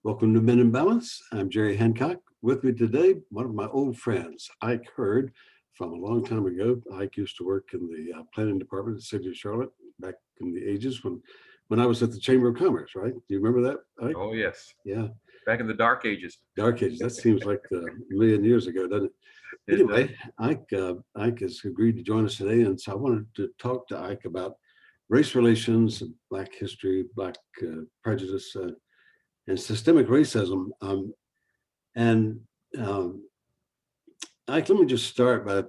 Welcome to Men in Balance. I'm Jerry Hancock. With me today, one of my old friends, Ike Heard, from a long time ago. Ike used to work in the planning department of the city of Charlotte back in the ages when I was at the Chamber of Commerce, right? Do you remember that, Ike? Oh, yes. Yeah, Back in the dark ages. dark ages. That seems like a million years ago, doesn't it? It does. Anyway, Ike has agreed to join us today, and so I wanted to talk to Ike about race relations, Black history, Black prejudice, and systemic racism. And Ike, let me just start by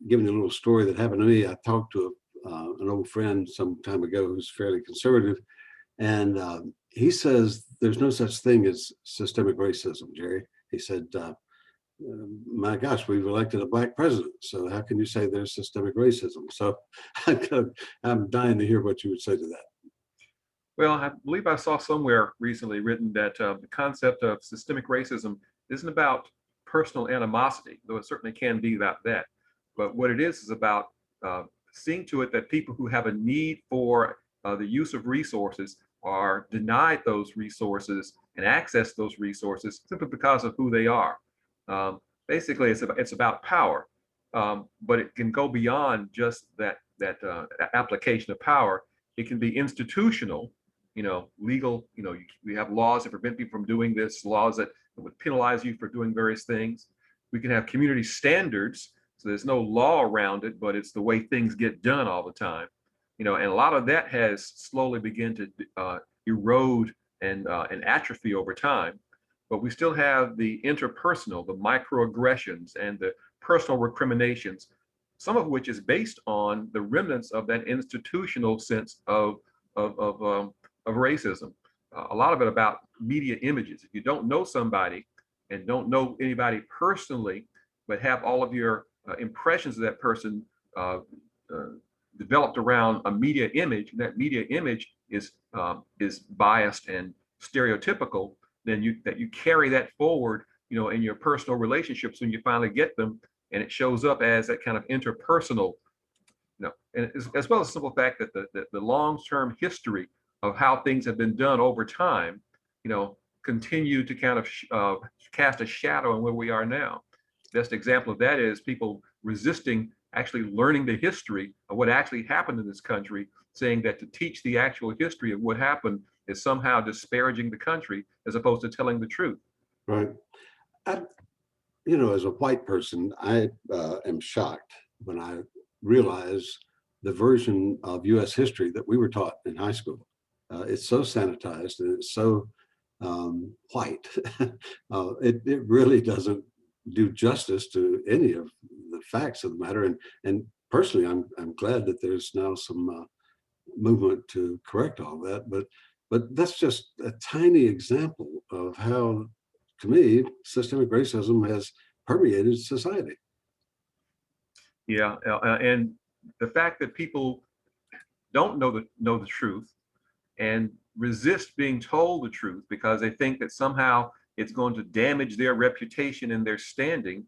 giving you a little story that happened to me. I talked to an old friend some time ago who's fairly conservative, and he says there's no such thing as systemic racism, Jerry. He said, my gosh, we've elected a Black president, so how can you say there's systemic racism? So I'm dying to hear what you would say to that. Well, I believe I saw somewhere recently written that the concept of systemic racism isn't about personal animosity, though it certainly can be about that. But what it is about seeing to it that people who have a need for the use of resources are denied those resources and access those resources simply because of who they are. Basically, it's about power, but it can go beyond just that application of power. It can be institutional, legal. We have laws that prevent people from doing this, laws that would penalize you for doing various things. We can have community standards, so there's no law around it, but it's the way things get done all the time. And a lot of that has slowly begun to erode and atrophy over time. But we still have the interpersonal, the microaggressions, and the personal recriminations, some of which is based on the remnants of that institutional sense of racism. A lot of it about media images. If you don't know somebody and don't know anybody personally, but have all of your impressions of that person developed around a media image, and that media image is biased and stereotypical, then you carry that forward, in your personal relationships when you finally get them, and it shows up as that kind of interpersonal, and as well as the simple fact that the long-term history of how things have been done over time, continue to kind of cast a shadow on where we are now. Best example of that is people resisting actually learning the history of what actually happened in this country, saying that to teach the actual history of what happened is somehow disparaging the country as opposed to telling the truth. Right. I, as a white person, I am shocked when I realize the version of U.S. history that we were taught in high school. It's so sanitized and it's so white. It really doesn't do justice to any of the facts of the matter. And personally, I'm glad that there's now some movement to correct all that. But that's just a tiny example of how, to me, systemic racism has permeated society. Yeah, and the fact that people don't know the truth and resist being told the truth because they think that somehow it's going to damage their reputation and their standing,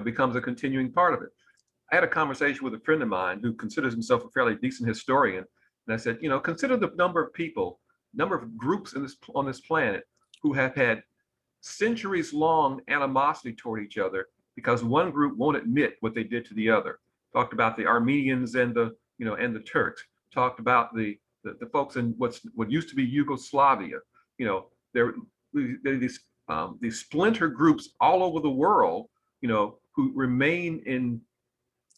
becomes a continuing part of it. I had a conversation with a friend of mine who considers himself a fairly decent historian, and I said, consider the number of people, number of groups on this planet who have had centuries-long animosity toward each other because one group won't admit what they did to the other. Talked about the Armenians and the Turks. Talked about the folks in what used to be Yugoslavia. There these splinter groups all over the world, who remain in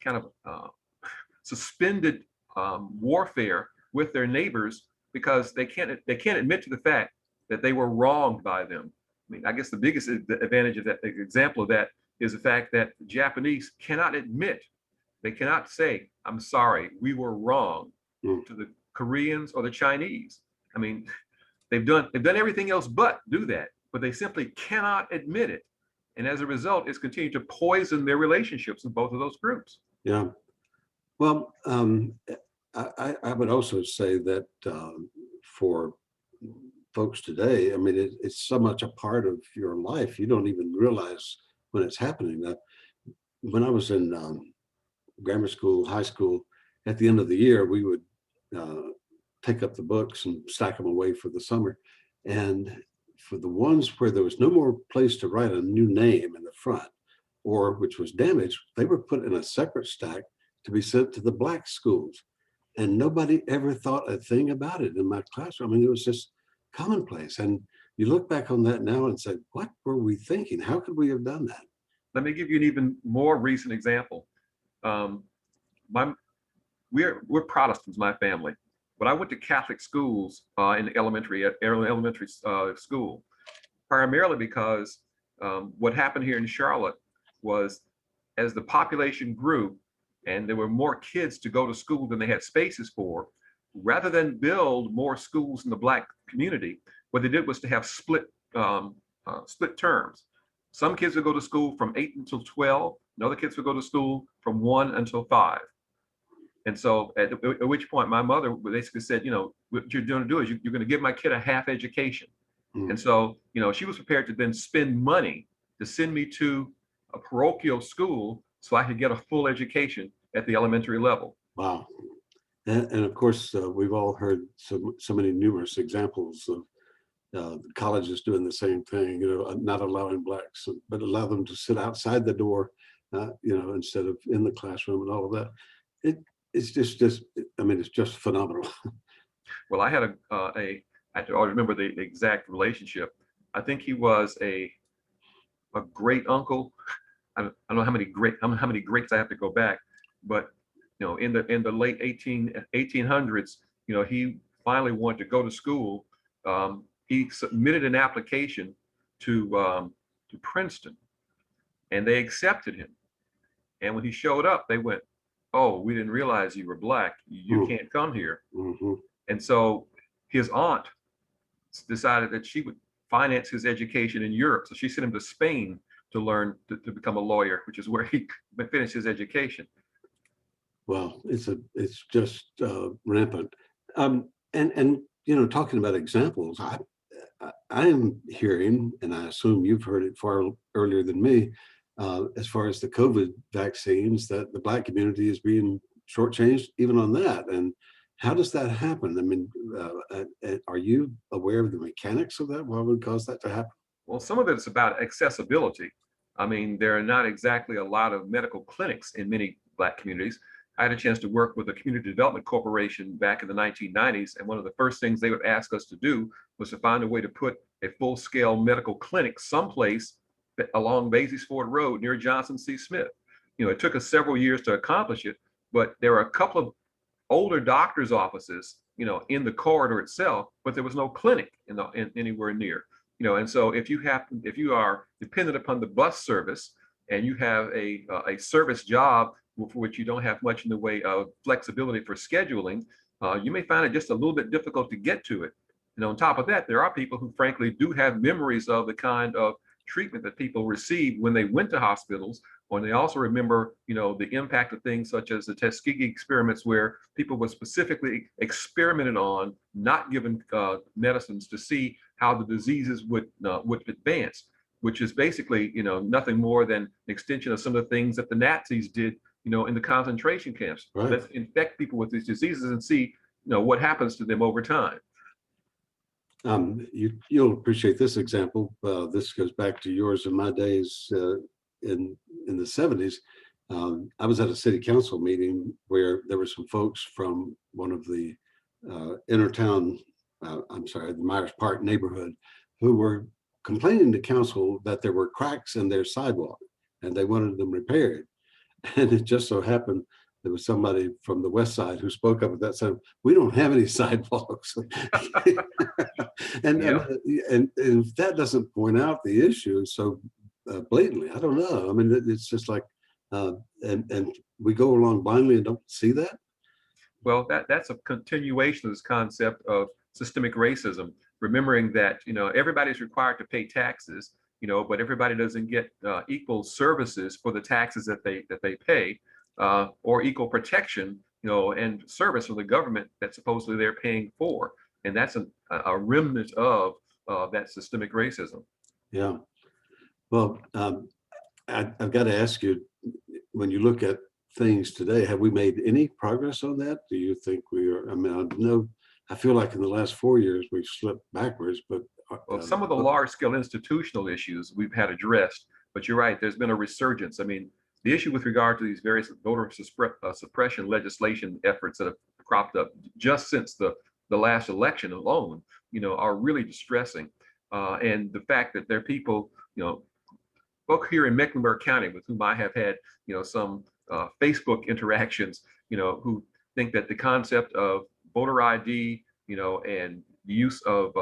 kind of suspended warfare with their neighbors because they can't admit to the fact that they were wronged by them. I mean, I guess the biggest advantage of that example of that is the fact that the Japanese cannot admit, they cannot say, "I'm sorry, we were wrong," to the Koreans or the Chinese. I mean, they've done everything else but do that, but they simply cannot admit it. And as a result, it's continued to poison their relationships in both of those groups. Yeah. Well, I would also say that for folks today, I mean, it's so much a part of your life, you don't even realize when it's happening. When I was in grammar school, high school, at the end of the year, we would take up the books and stack them away for the summer. And for the ones where there was no more place to write a new name in the front, or which was damaged, they were put in a separate stack to be sent to the black schools. And nobody ever thought a thing about it in my classroom. I mean, it was just commonplace. And you look back on that now and say, what were we thinking? How could we have done that? Let me give you an even more recent example. Um, my, we're Protestants, my family, but I went to Catholic schools in elementary school, primarily because what happened here in Charlotte was, as the population grew and there were more kids to go to school than they had spaces for, rather than build more schools in the Black community, what they did was to have split terms. Some kids would go to school from 8 until 12, and other kids would go to school from 1 until 5. And so at which point my mother basically said, what you're going to do is you're going to give my kid a half education. And so, she was prepared to then spend money to send me to a parochial school so I could get a full education at the elementary level. Wow. And of course, we've all heard so many numerous examples of colleges doing the same thing, not allowing blacks, but allow them to sit outside the door, instead of in the classroom and all of that. It's just, it's just phenomenal. Well, I had I always remember the exact relationship. I think he was a great uncle. I don't know how many greats I have to go back, but in the late 1800s, he finally wanted to go to school. He submitted an application to Princeton, and they accepted him. And when he showed up, they went, "Oh, we didn't realize you were Black. You can't come here." Mm-hmm. And so his aunt decided that she would finance his education in Europe. So she sent him to Spain to learn to become a lawyer, which is where he finished his education. Well, it's just rampant. And talking about examples, I am hearing, and I assume you've heard it far earlier than me, as far as the COVID vaccines, that the Black community is being shortchanged even on that. And how does that happen? I mean, are you aware of the mechanics of that? What would cause that to happen? Well, some of it's about accessibility. I mean, there are not exactly a lot of medical clinics in many Black communities. I had a chance to work with a community development corporation back in the 1990s, and one of the first things they would ask us to do was to find a way to put a full-scale medical clinic someplace along Basis Ford Road near Johnson C. Smith. It took us several years to accomplish it, but there were a couple of older doctors' offices, in the corridor itself, but there was no clinic in anywhere near. And so if you are dependent upon the bus service and you have a service job for which you don't have much in the way of flexibility for scheduling, you may find it just a little bit difficult to get to it. And on top of that, there are people who frankly do have memories of the kind of treatment that people received when they went to hospitals, or they also remember, the impact of things such as the Tuskegee experiments, where people were specifically experimented on, not given medicines to see how the diseases would advance, which is basically, nothing more than an extension of some of the things that the Nazis did, in the concentration camps. Right. Let's infect people with these diseases and see, what happens to them over time. You'll appreciate this example. This goes back to yours and my days in the 70s. I was at a city council meeting where there were some folks from one of the the Myers Park neighborhood, who were complaining to council that there were cracks in their sidewalk and they wanted them repaired. And it just so happened there was somebody from the west side who spoke up at that time. We don't have any sidewalks. and if that doesn't point out the issue so blatantly, I don't know. I mean, it's just like, and we go along blindly and don't see that. Well, that's a continuation of this concept of systemic racism, remembering that, everybody's required to pay taxes, but everybody doesn't get equal services for the taxes that they pay, or equal protection, and service from the government that supposedly they're paying for. And that's a remnant of that systemic racism. Yeah. Well, I've got to ask you, when you look at things today, have we made any progress on that? Do you think we are? I mean, I know I feel like in the last 4 years we've slipped backwards, but Well, some of the large scale institutional issues we've had addressed, but you're right, there's been a resurgence. I mean, the issue with regard to these various suppression legislation efforts that have cropped up just since the last election alone, are really distressing. And the fact that there are people, folk here in Mecklenburg County with whom I have had, some Facebook interactions, who think that the concept of voter ID, and the use of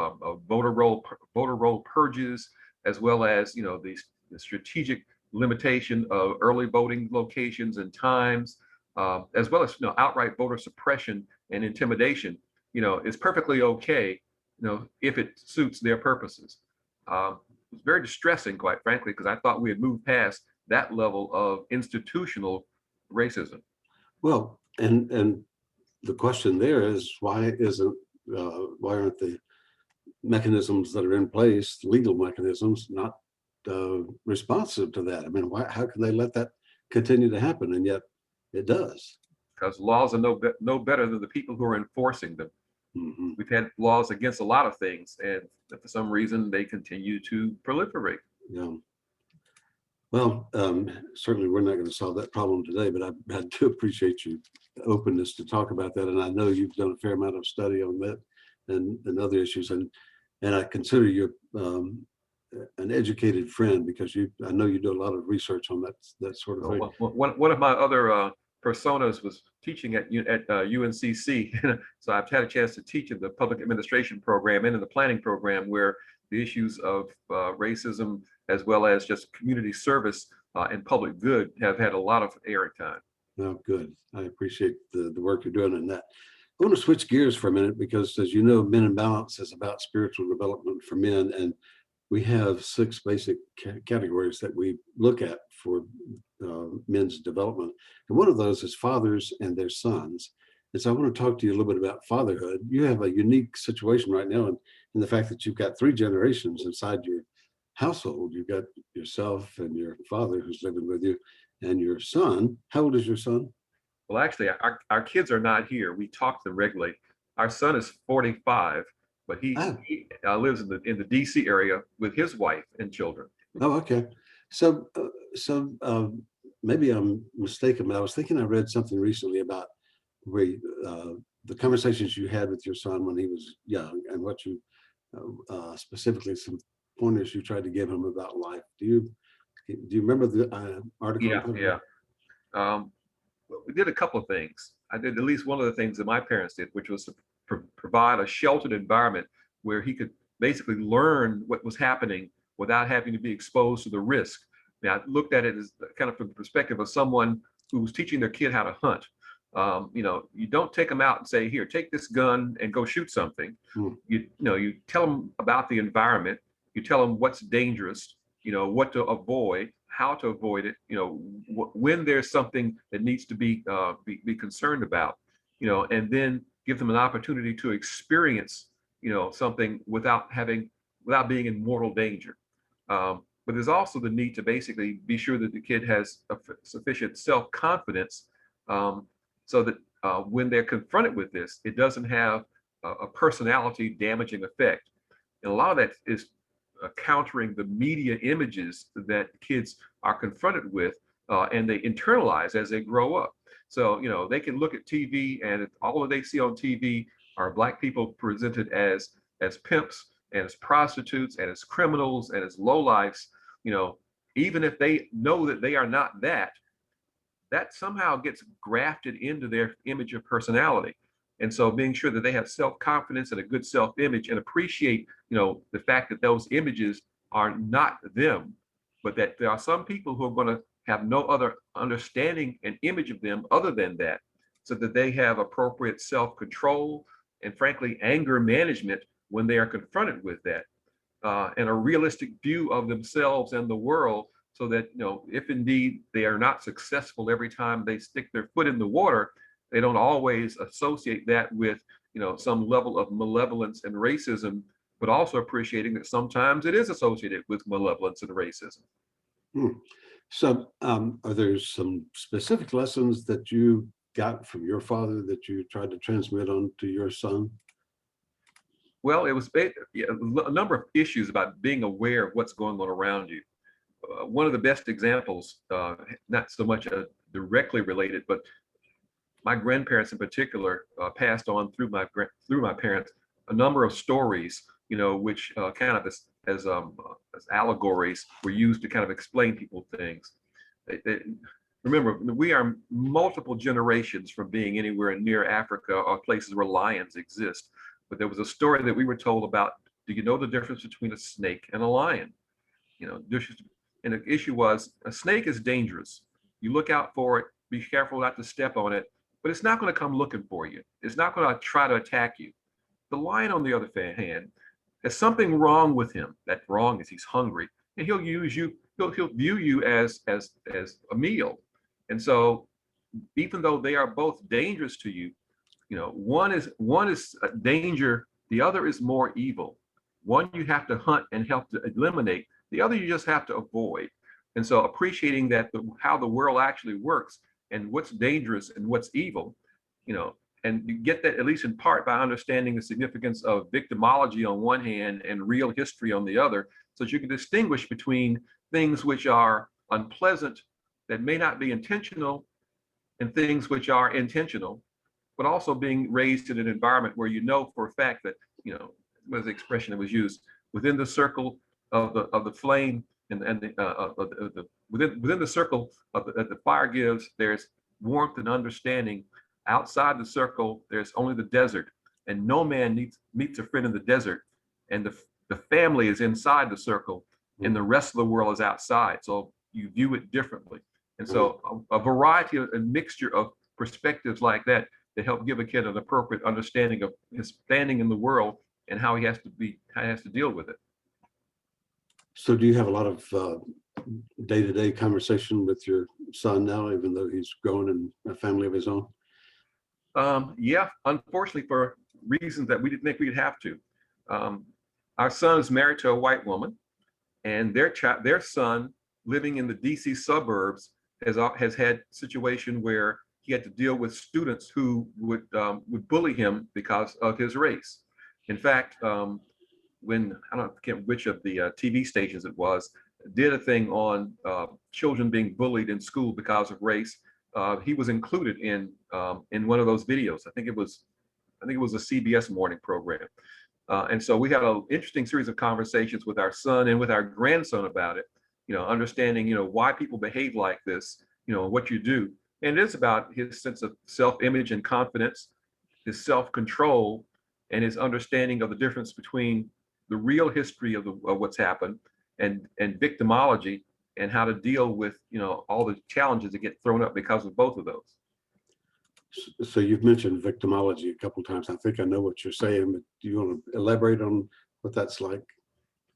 voter roll purges, as well as the strategic limitation of early voting locations and times, as well as outright voter suppression and intimidation, is perfectly okay, if it suits their purposes. It's very distressing, quite frankly, because I thought we had moved past that level of institutional racism. well, and the question there is why aren't the mechanisms that are in place, legal mechanisms, not responsive to that? I mean, how can they let that continue to happen? And yet it does. Because laws are no better than the people who are enforcing them. Mhm. We've had laws against a lot of things, and for some reason they continue to proliferate. Yeah. Well, certainly we're not going to solve that problem today, but I do appreciate your openness to talk about that. And I know you've done a fair amount of study on that and other issues. And I consider you an educated friend because I know you do a lot of research on that sort of So thing. one of my other personas was teaching at UNCC. So I've had a chance to teach in the public administration program and in the planning program, where the issues of racism, as well as just community service and public good, have had a lot of airtime. Oh, good. I appreciate the work you're doing in that. I want to switch gears for a minute because, as you know, Men in Balance is about spiritual development for men. And we have 6 basic categories that we look at for men's development. And one of those is fathers and their sons. And so I want to talk to you a little bit about fatherhood. You have a unique situation right now in the fact that you've got 3 generations inside your household. You've got yourself and your father who's living with you and your son. How old is your son? Well, actually, our kids are not here. We talk to them regularly. Our son is 45, but Oh, he lives in the DC area with his wife and children. oh, okay. So, maybe I'm mistaken, but I was thinking I read something recently about where the conversations you had with your son when he was young and what you specifically some pointers you tried to give him about life. Do you remember the article? I'm Yeah, talking yeah. about? Um, we did a couple of things. I did at least one of the things that my parents did, which was to provide a sheltered environment where he could basically learn what was happening without having to be exposed to the risk. Now, I looked at it as kind of from the perspective of someone who was teaching their kid how to hunt. You don't take them out and say, "Here, take this gun and go shoot something." Hmm. You tell them about the environment. You tell them what's dangerous. What to avoid, how to avoid it. When there's something that needs to be concerned about. And then give them an opportunity to experience, something without being in mortal danger. But there's also the need to basically be sure that the kid has sufficient self-confidence, so that when they're confronted with this, it doesn't have a personality damaging effect. And a lot of that is countering the media images that kids are confronted with, and they internalize as they grow up. So, they can look at TV, and all that they see on TV are Black people presented as pimps and as prostitutes and as criminals and as lowlifes. Even if they know that they are not that, that somehow gets grafted into their image of personality. And so being sure that they have self-confidence and a good self-image, and appreciate, the fact that those images are not them, but that there are some people who are going to have no other understanding and image of them other than that, so that they have appropriate self-control and, frankly, anger management when they are confronted with that, and a realistic view of themselves and the world, so that, if indeed they are not successful every time they stick their foot in the water, they don't always associate that with, some level of malevolence and racism, but also appreciating that sometimes it is associated with malevolence and racism. Hmm. So, are there some specific lessons that you got from your father that you tried to transmit on to your son? Well, it was yeah, a number of issues about being aware of what's going on around you. One of the best examples, not so much directly related, but my grandparents in particular passed on through my parents a number of stories, which kind of as allegories were used to kind of explain people things. Remember, we are multiple generations from being anywhere near Africa or places where lions exist. But there was a story that we were told about. Do you know the difference between a snake and a lion? And the issue was a snake is dangerous. You look out for it, be careful not to step on it, but it's not going to come looking for you. It's not going to try to attack you. The lion, on the other hand, there's something wrong with him. That wrong is he's hungry, and he'll use you. He'll view you as a meal. And so, even though they are both dangerous to you, one is a danger. The other is more evil. One you have to hunt and help to eliminate. The other you just have to avoid. And so, appreciating that how the world actually works and what's dangerous and what's evil, and you get that at least in part by understanding the significance of victimology on one hand and real history on the other, so that you can distinguish between things which are unpleasant that may not be intentional and things which are intentional, but also being raised in an environment where for a fact that, what is the expression that was used, within the circle of the flame within the circle that the fire gives, there's warmth and understanding. Outside the circle, there's only the desert, and no man meets a friend in the desert. And the family is inside the circle, and the rest of the world is outside. So you view it differently. And so a variety of a mixture of perspectives like that help give a kid an appropriate understanding of his standing in the world and how he has to deal with it. So do you have a lot of day-to-day conversation with your son now, even though he's grown in a family of his own? Yeah, unfortunately, for reasons that we didn't think we'd have to. Our son is married to a white woman, and their son, living in the DC suburbs, has had a situation where he had to deal with students who would bully him because of his race. In fact, when I don't forget which of the TV stations it was, did a thing on children being bullied in school because of race. He was included in one of those videos. I think it was a CBS morning program. And so we had an interesting series of conversations with our son and with our grandson about it, understanding, why people behave like this, what you do. And it is about his sense of self-image and confidence, his self-control, and his understanding of the difference between the real history of what's happened and victimology, and how to deal with, all the challenges that get thrown up because of both of those. So you've mentioned victimology a couple of times. I think I know what you're saying, but do you want to elaborate on what that's like?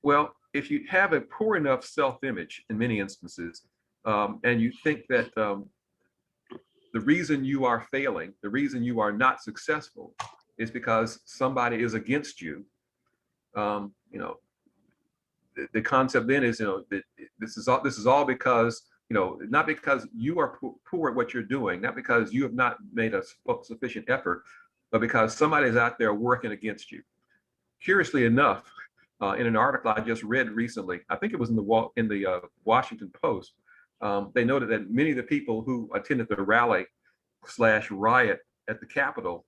Well, if you have a poor enough self-image in many instances, and you think that the reason you are failing, the reason you are not successful, is because somebody is against you, the concept then is, that this is all because, not because you are poor at what you're doing, not because you have not made a sufficient effort, but because somebody's out there working against you. Curiously enough, in an article I just read recently, I think it was in the Washington Post, they noted that many of the people who attended the rally/riot at the Capitol,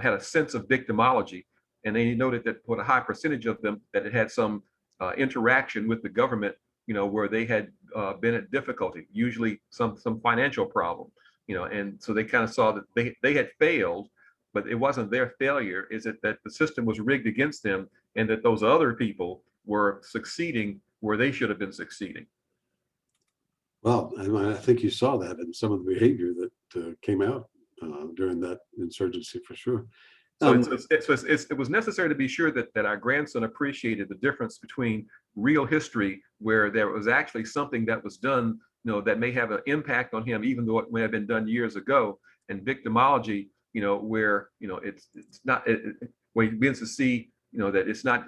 had a sense of victimology, and they noted that for a high percentage of them that it had some interaction with the government, where they had been at difficulty, usually some financial problem, and so they kind of saw that they had failed, but it wasn't their failure. Is it that the system was rigged against them, and that those other people were succeeding where they should have been succeeding? Well, I think you saw that in some of the behavior that came out during that insurgency, for sure. So it was necessary to be sure that our grandson appreciated the difference between real history, where there was actually something that was done, that may have an impact on him, even though it may have been done years ago, and victimology, where it's not, where he begins to see, that it's not,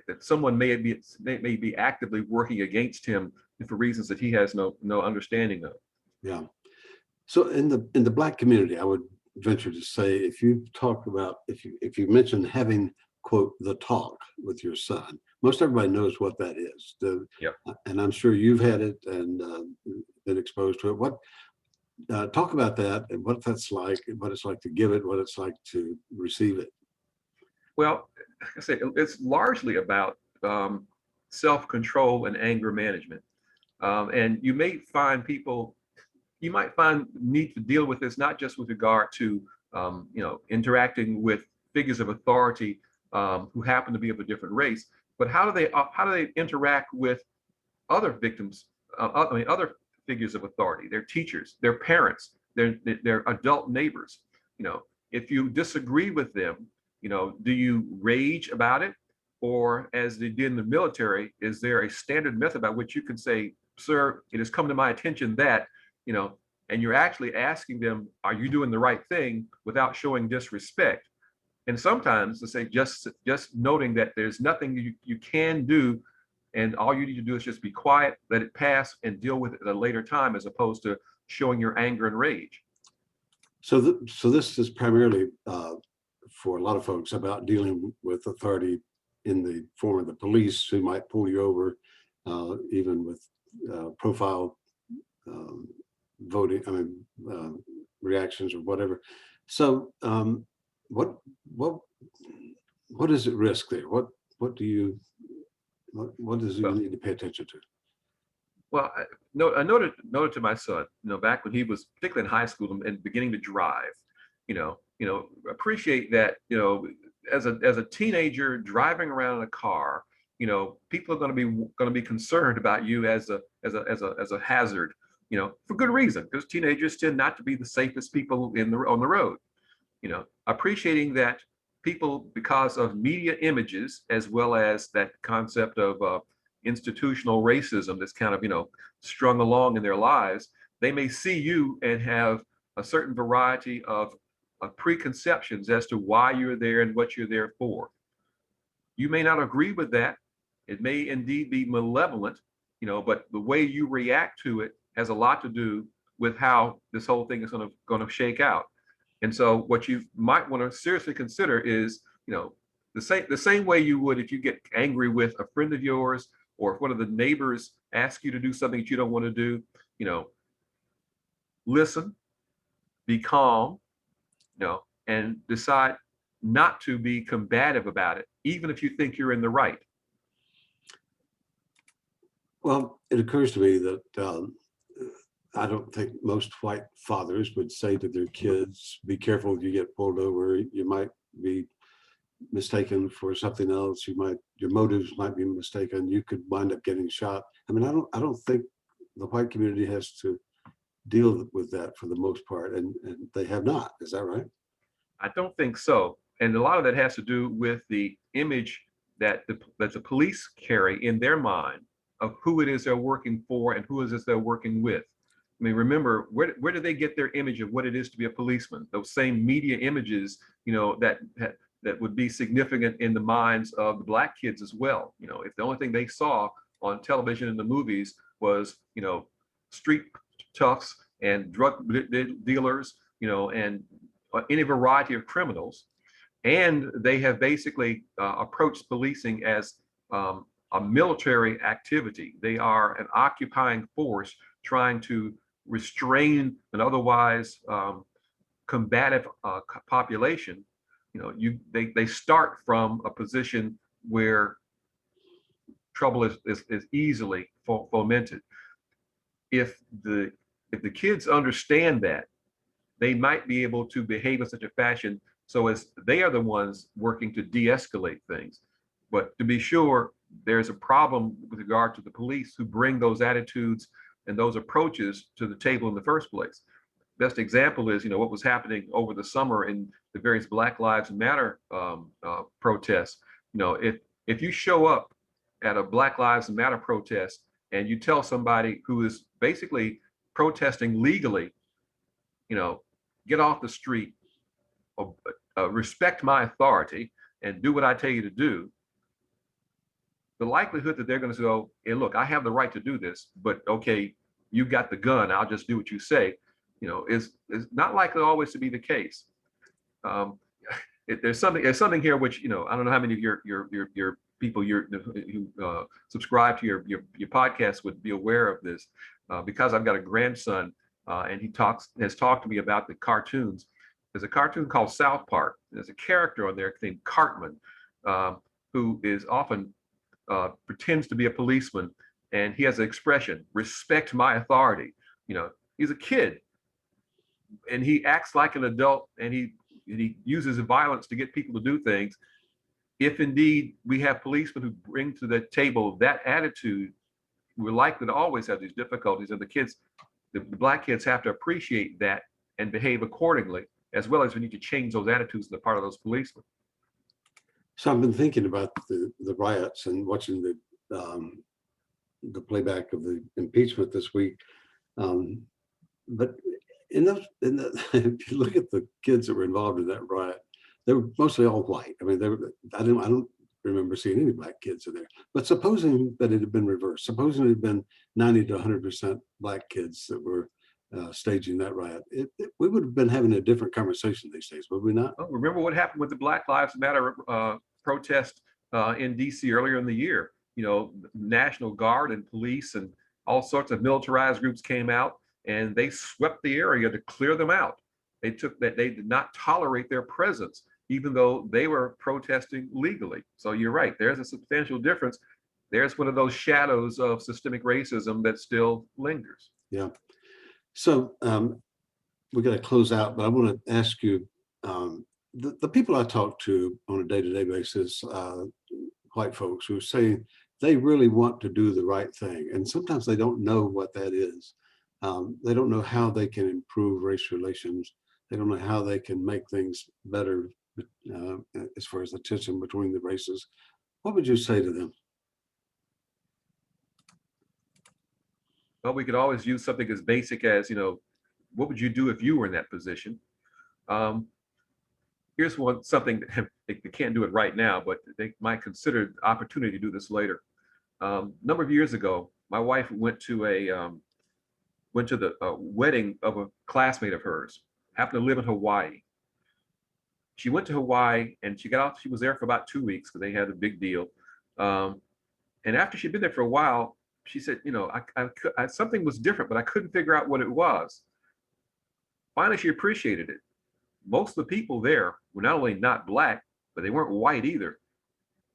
that someone may be actively working against him for reasons that he has no understanding of. Yeah. So in the Black community, I would venture to say, if you talk about, if you mention having quote, the talk with your son. Most everybody knows what that is. Yep. And I'm sure you've had it and been exposed to it. What talk about that and what that's like, and what it's like to give it, what it's like to receive it. Well, like I say, it's largely about self-control and anger management. And you might find need to deal with this not just with regard to, interacting with figures of authority who happen to be of a different race, but how do they interact with other victims? Other figures of authority, their teachers, their parents, their adult neighbors. You know, if you disagree with them, do you rage about it? Or as they did in the military, is there a standard method by which you can say, sir, it has come to my attention that, and you're actually asking them, are you doing the right thing without showing disrespect? And sometimes to say just noting that there's nothing you can do, and all you need to do is just be quiet, let it pass, and deal with it at a later time, as opposed to showing your anger and rage. So this is primarily for a lot of folks about dealing with authority in the form of the police who might pull you over, even with profile voting, reactions or whatever. So what is at risk there? What does you Well, need to pay attention to? well, I noted to my son, back when he was particularly in high school and beginning to drive, appreciate that, as a teenager driving around in a car, people are going to be concerned about you as a hazard, for good reason, because teenagers tend not to be the safest people on the road. Appreciating that people, because of media images, as well as that concept of institutional racism that's kind of, strung along in their lives, they may see you and have a certain variety of preconceptions as to why you're there and what you're there for. You may not agree with that. It may indeed be malevolent, but the way you react to it has a lot to do with how this whole thing is going to shake out. And so what you might want to seriously consider is, the same way you would if you get angry with a friend of yours, or if one of the neighbors asks you to do something that you don't want to do, listen, be calm, and decide not to be combative about it, even if you think you're in the right. Well, it occurs to me that I don't think most white fathers would say to their kids, be careful if you get pulled over. You might be mistaken for something else. Your motives might be mistaken. You could wind up getting shot. I don't think the white community has to deal with that for the most part, and they have not. Is that right? I don't think so. And a lot of that has to do with the image that the police carry in their mind of who it is they're working for and who it is they're working with. I mean, remember, where do they get their image of what it is to be a policeman? Those same media images, that would be significant in the minds of the Black kids as well. If the only thing they saw on television and the movies was, street toughs and drug dealers, and any variety of criminals, and they have basically approached policing as a military activity. They are an occupying force trying to restrain an otherwise combative population. They start from a position where trouble is easily fomented. If the kids understand that, they might be able to behave in such a fashion so as they are the ones working to de-escalate things. But to be sure, there's a problem with regard to the police who bring those attitudes and those approaches to the table in the first place. Best example is, what was happening over the summer in the various Black Lives Matter protests. If you show up at a Black Lives Matter protest and you tell somebody who is basically protesting legally, get off the street, respect my authority, and do what I tell you to do, the likelihood that they're going to go, hey, look, I have the right to do this, but okay, you got the gun, I'll just do what you say, is not likely always to be the case. there's something here which, I don't know how many of your people who subscribe to your podcast would be aware of this, because I've got a grandson, and he has talked to me about the cartoons. There's a cartoon called South Park. There's a character on there named Cartman, who is often pretends to be a policeman, and he has an expression, "Respect my authority." He's a kid, and he acts like an adult, and he uses violence to get people to do things. If indeed we have policemen who bring to the table that attitude, we're likely to always have these difficulties, and the black kids have to appreciate that and behave accordingly, as well as we need to change those attitudes on the part of those policemen. So I've been thinking about the riots and watching the playback of the impeachment this week. But if you look at the kids that were involved in that riot, they were mostly all white. I mean, I don't remember seeing any black kids in there. But supposing that it had been reversed, supposing it had been 90 to 100% black kids that were staging that riot, we would have been having a different conversation these days, would we not? Oh, remember what happened with the Black Lives Matter protest in DC earlier in the year? National Guard and police and all sorts of militarized groups came out, and they swept the area to clear them out. They did not tolerate their presence, even though they were protesting legally. So you're right, there's a substantial difference. There's one of those shadows of systemic racism that still lingers. Yeah. So we got to close out, but I want to ask you, the people I talk to on a day-to-day basis, white folks who say they really want to do the right thing, and sometimes they don't know what that is. They don't know how they can improve race relations. They don't know how they can make things better as far as the tension between the races. What would you say to them? Well, we could always use something as basic as, what would you do if you were in that position? Here's something that they can't do it right now, but they might consider the opportunity to do this later. A number of years ago, my wife went to the wedding of a classmate of hers, happened to live in Hawaii. She went to Hawaii and she got off. She was there for about 2 weeks because they had a big deal. And after she'd been there for a while, she said, something was different, but I couldn't figure out what it was. Finally, she appreciated it. Most of the people there were not only not black, but they weren't white either.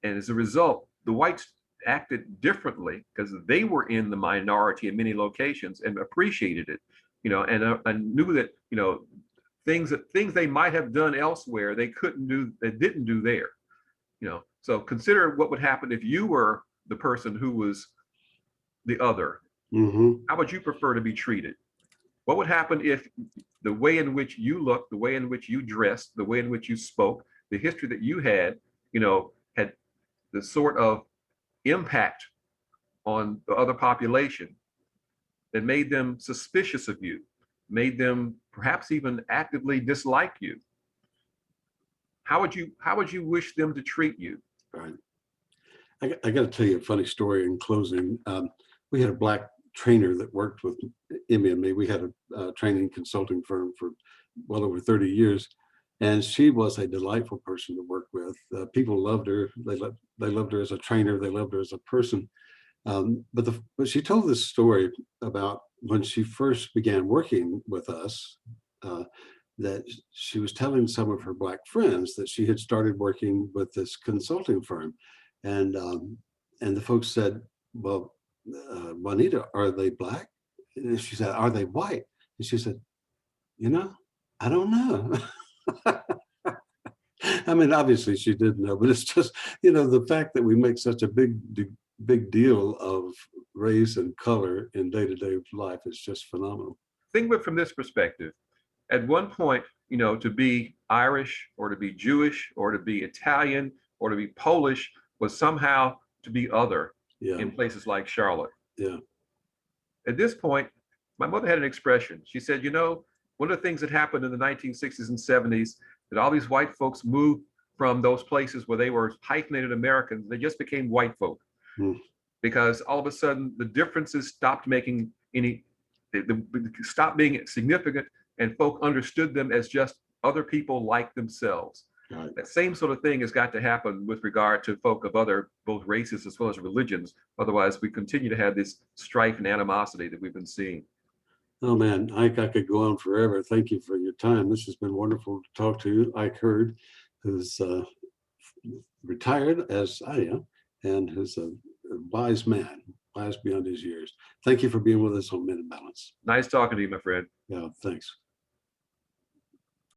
And as a result, the whites acted differently because they were in the minority in many locations and appreciated it, and knew that, things they might have done elsewhere, they didn't do there. So consider what would happen if you were the person who was the other. Mm-hmm. How would you prefer to be treated? What would happen if the way in which you looked, the way in which you dressed, the way in which you spoke, the history that you had the sort of impact on the other population that made them suspicious of you, made them perhaps even actively dislike you? How would you wish them to treat you? Right. I got to tell you a funny story in closing. We had a black trainer that worked with Emmy and me. We had a training consulting firm for well over 30 years, and she was a delightful person to work with. People loved her. They loved her as a trainer. They loved her as a person. But she told this story about when she first began working with us, that she was telling some of her black friends that she had started working with this consulting firm. And the folks said, well, Juanita, are they black? And she said, are they white? And she said, I don't know. I mean, obviously she did know, but it's just, the fact that we make such a big deal of race and color in day-to-day life is just phenomenal. Think of it from this perspective. At one point, to be Irish or to be Jewish or to be Italian or to be Polish was somehow to be other in places like Charlotte. Yeah. At this point, my mother had an expression. She said, one of the things that happened in the 1960s and 70s, that all these white folks moved from those places where they were hyphenated Americans, they just became white folk. Because all of a sudden the differences stopped making they stopped being significant, and folk understood them as just other people like themselves. Right. That same sort of thing has got to happen with regard to folk of other, both races as well as religions. Otherwise, we continue to have this strife and animosity that we've been seeing. Oh man, Ike, I could go on forever. Thank you for your time. This has been wonderful to talk to you. Ike Heard, who's retired as I am, and who's a wise man, wise beyond his years. Thank you for being with us on Men in Balance. Nice talking to you, my friend. Yeah, thanks.